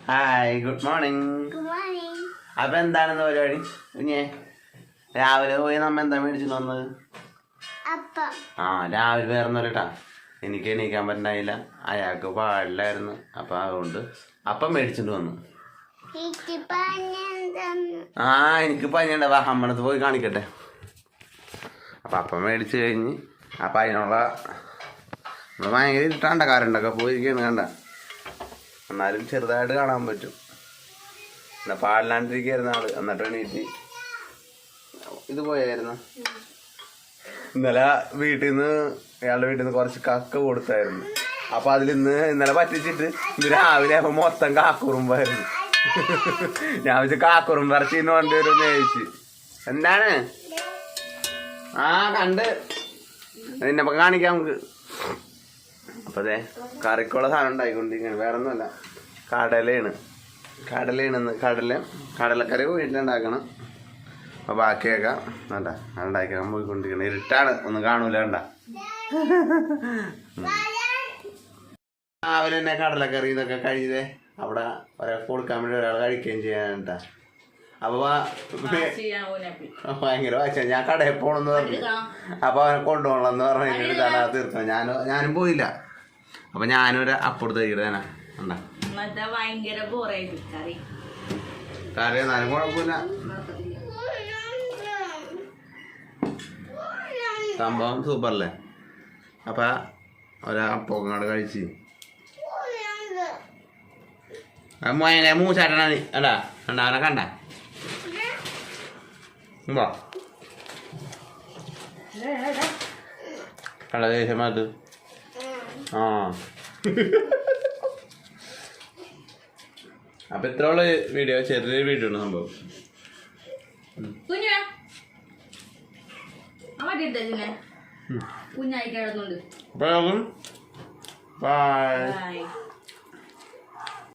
Hi good morning. അപ്പൊ എന്താണെന്ന് പരിപാടി? കുഞ്ഞേ രാവിലെ പോയി നമ്മ എന്താ മേടിച്ചിട്ട് വന്നത്? രാവിലെ വേറൊന്നുമില്ലട്ടാ, എനിക്ക് എണീക്കാൻ പറ്റായില്ല, അയാൾക്ക് പാടില്ലായിരുന്നു. അപ്പൊ അതുകൊണ്ട് അപ്പം മേടിച്ചിട്ട് വന്നു. എനിക്ക് പനിയുണ്ട, വാ അമ്മണത്ത് പോയി കാണിക്കട്ടെ. അപ്പം മേടിച്ച് കഴിഞ്ഞ് അപ്പം അതിനുള്ള ഭയങ്കര ഇരുട്ടാണ്ട കാറുണ്ടൊക്കെ പോയിരിക്കുന്നു കണ്ട, എന്നാലും ചെറുതായിട്ട് കാണാൻ പറ്റും. എന്നാ പാടില്ലാണ്ടിരിക്കുന്ന ആള് എന്നിട്ട് എണീറ്റ് ഇത് പോയായിരുന്നു. ഇന്നലെ വീട്ടിൽ നിന്ന് ഇയാളുടെ വീട്ടിൽ നിന്ന് കുറച്ച് കക്ക കൊടുത്തായിരുന്നു. അപ്പൊ ഇന്നലെ പറ്റിച്ചിട്ട് ഇന്ന് രാവിലെ ആകുമ്പോ മൊത്തം കാക്കുറുമ്പായിരുന്നു. ഞാൻ വെച്ച് കാക്കുറുമ്പ് ഇറച്ചിന്ന് കൊണ്ടുവരുമെന്ന് ചോദിച്ചു. എന്താണ്? കണ്ട് നിന്നപ്പോ കാണിക്കാം നമുക്ക്. അപ്പൊ അതെ കറിക്കുള്ള സാധനം ഉണ്ടായിക്കൊണ്ടിരിക്കുകയാണ്, വേറെ ഒന്നുമല്ല, കടലയാണ്. കടലക്കറി വീട്ടിലുണ്ടാക്കണം. അപ്പൊ ബാക്കിയൊക്കെ വേണ്ട ഉണ്ടാക്കാൻ പോയിക്കൊണ്ടിരിക്കണം. ഇരുട്ടാണ്, ഒന്നും കാണൂല വേണ്ട. രാവിലെ തന്നെ കടലക്കറി ഇതൊക്കെ കഴിച്ചതേ അവിടെ ഒരാൾക്ക് കൊടുക്കാൻ വേണ്ടി ഒരാൾ കഴിക്കുകയും ചെയ്യാനാട്ടാ. അപ്പൊ ഭയങ്കര വാശ, ഞാൻ കടയിൽ പോണെന്ന് പറഞ്ഞു. അപ്പൊ അവനെ കൊണ്ടുപോകണമെന്ന് പറഞ്ഞിട്ട് ഇതാണ് തീർത്തത്. ഞാനും പോയില്ല. അപ്പൊ ഞാനൊരു അപ്പുറത്ത് കഴിക്കണേനാ ഉണ്ടാ കറി, എന്നാലും കുഴപ്പമില്ല, സംഭവം സൂപ്പറല്ലേ. അപ്പൊ ഒരപ്പൊങ്ങോട് കഴിച്ച് മൂച്ചാട്ടനാണ് അണ്ടാ കണ്ടാ അവനെ കണ്ട കണ്ട ദേശമാക്ക്. അപ്പൊ ഇത്ര ഉള്ള വീഡിയോ, ചെറിയൊരു വീഡിയോ ഉണ്ട് സംഭവം. കുഞ്ഞായി കിടന്നുണ്ട്. ബൈ.